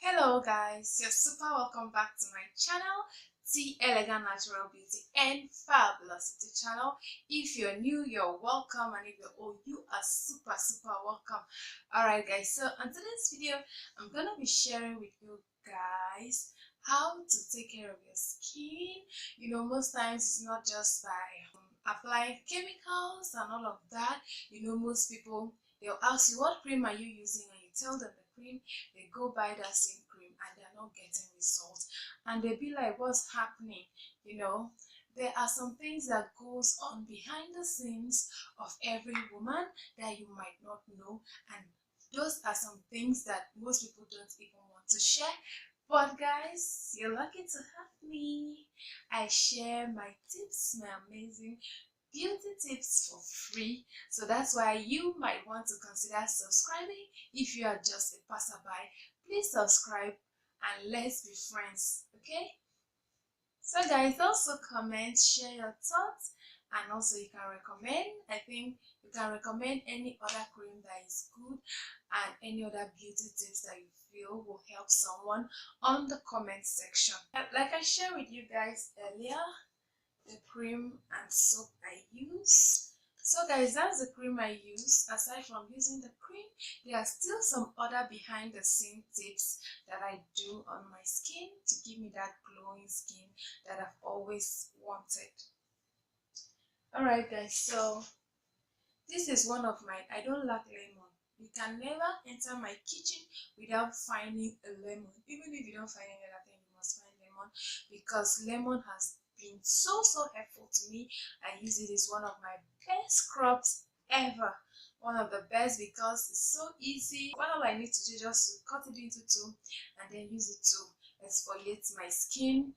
Hello guys, you're super welcome back to my channel, T Elegant Natural Beauty and Fabulosity channel. If you're new, you're welcome, and if you're old, you are super welcome. Alright guys, so on today's video, I'm gonna be sharing with you guys how to take care of your skin. Most times it's not just by applying chemicals and all of that. Most people, they'll ask you, what cream are you using? And you tell them the cream. They go buy that same cream and they're not getting results, and they be like, what's happening? There are some things that goes on behind the scenes of every woman that you might not know, and those are some things that most people don't even want to share. But guys, you're lucky to have me. I share my tips, my amazing beauty tips for free. So that's why you might want to consider subscribing. If you are just a passerby, please subscribe and let's be friends, okay? So guys, also comment, share your thoughts, and also you can recommend, I think you can recommend any other cream that is good and any other beauty tips that you feel will help someone on the comment section. Like I shared with you guys earlier, the cream and soap I use. So guys, that's the cream I use. Aside from using the cream, there are still some other behind the scene tips that I do on my skin to give me that glowing skin that I've always wanted. Alright guys, so this is one of my, I don't like lemon. You can never enter my kitchen without finding a lemon. Even if you don't find any other thing, you must find lemon, because lemon has been so helpful to me. I use it as one of my best scrubs ever. One of the best, because it's so easy. All I need to do is just cut it into two and then use it to exfoliate my skin.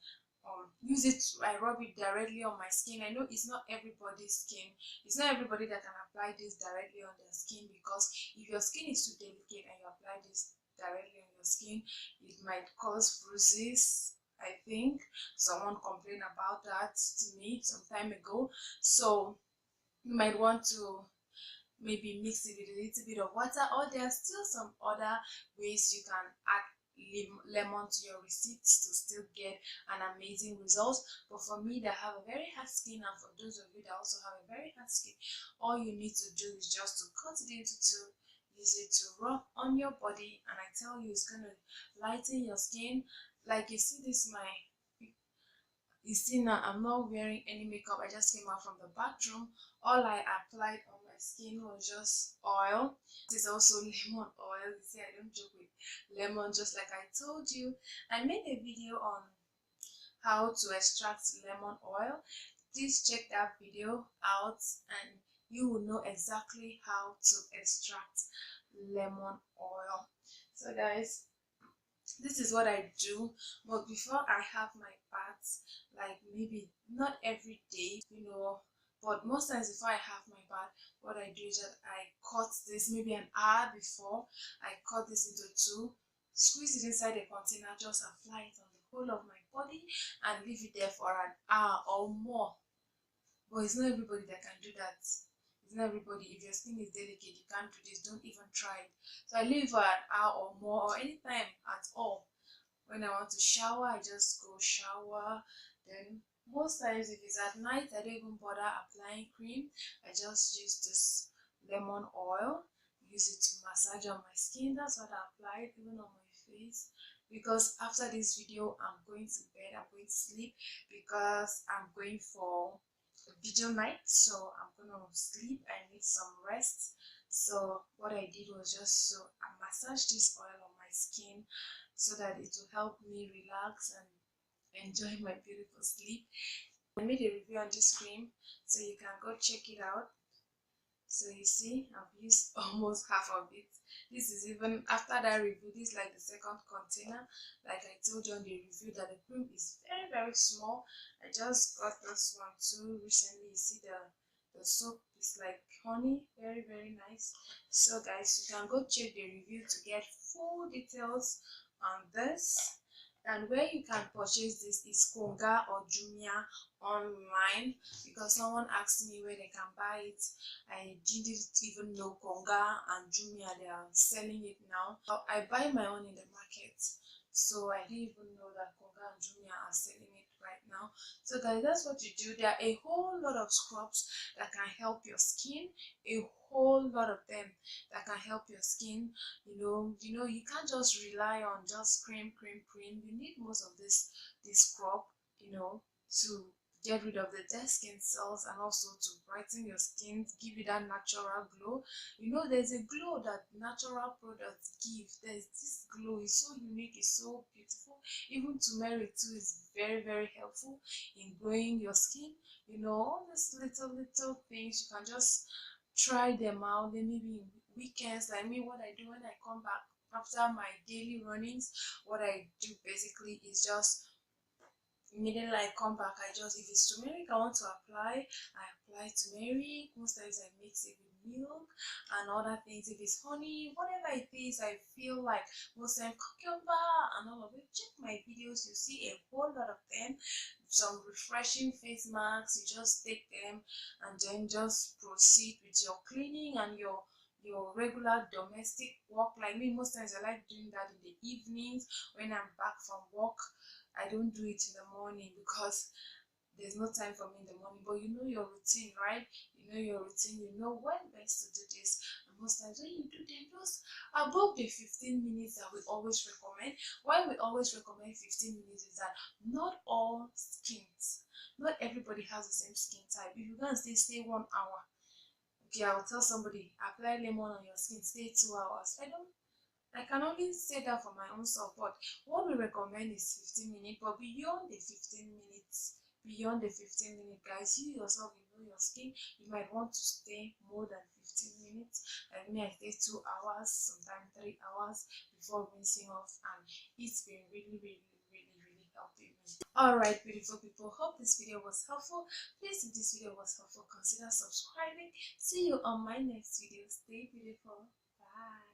Use it to, I rub it directly on my skin. I know it's not everybody's skin. It's not everybody that can apply this directly on their skin, because if your skin is too delicate and you apply this directly on your skin, it might cause bruises. I think someone complained about that to me some time ago. So you might want to maybe mix it with a little bit of water, or there are still some other ways you can add lemon to your receipts to still get an amazing result. But for me that have a very hard skin, and for those of you that also have a very hard skin, all you need to do is just to cut it into two, use it to rub on your body, and I tell you, it's gonna lighten your skin. Like you see this, you see now I'm not wearing any makeup. I just came out from the bathroom. All I applied on my skin was just oil. This is also lemon oil. You see, I don't joke with lemon, just like I told you. I made a video on how to extract lemon oil. Please check that video out and you will know exactly how to extract lemon oil. So guys, this is what I do. But before I have my baths, like maybe not every day, but most times before I have my bath, what I do is that I cut this maybe an hour before. I cut this into two, squeeze it inside a container, just apply it on the whole of my body and leave it there for an hour or more. But it's not everybody that can do that. It's not everybody. If your skin is delicate, you can't do this. Don't even try it. So I leave for an hour or more, or anytime at all. When I want to shower, I just go shower. Then most times, if it's at night, I don't even bother applying cream. I just use this lemon oil, use it to massage on my skin. That's what I apply, even on my face. Because after this video, I'm going to bed, I'm going to sleep, because I'm going for a video night, so I'm gonna sleep. I need some rest. So what I did was just, so I massaged this oil on my skin so that it will help me relax and enjoy my beautiful sleep. I made a review on this cream, so you can go check it out. So you see, I've used almost half of it. This is even after that review, this is like the second container. Like I told you on the review, that the cream is very small. I just got this one too recently. You see the soap is like honey, very nice. So guys, you can go check the review to get full details on this. And where you can purchase this is Konga or Jumia online, because someone asked me where they can buy it. I didn't even know Konga and Jumia, they are selling it now. I buy my own in the market. So I didn't even know that Konga and Jumia are selling it right now. So guys, that's what you do. There are a whole lot of scrubs that can help your skin, a whole lot of them that can help your skin. You can't just rely on just cream. You need most of this scrub, to get rid of the dead skin cells and also to brighten your skin, give you that natural glow. There's a glow that natural products give. There's this glow, it's so unique, it's so beautiful. Even turmeric too is very, very helpful in glowing your skin. All these little things, you can just try them out. Then maybe in weekends, like me, what I do when I come back after my daily runnings, what I do basically is just immediately I come back, if it's turmeric I want to apply, I apply turmeric. Most times I mix it with milk and other things. If it's honey, whatever it is, I feel like most times cucumber and all of it. Check my videos, you see a whole lot of them. Some refreshing face masks, you just take them and then just proceed with your cleaning and your regular domestic work. Like me, most times I like doing that in the evenings when I'm back from work. I don't do it in the morning because there's no time for me in the morning. But you know your routine, right? You know your routine, you know when best to do this. And most times when you do them, just above the 15 minutes that we always recommend. Why we always recommend 15 minutes is that not all skins, not everybody has the same skin type. If you can stay 1 hour, okay, I'll tell somebody apply lemon on your skin, stay 2 hours. I can only say that for my own self, but what we recommend is 15 minutes. But beyond the 15 minutes, guys, you yourself, you know your skin, you might want to stay more than 15 minutes. Like me, I stay 2 hours, sometimes 3 hours before rinsing off, and it's been really, really, really, really helping me. Alright, beautiful people, hope this video was helpful. Please, if this video was helpful, consider subscribing. See you on my next video. Stay beautiful. Bye.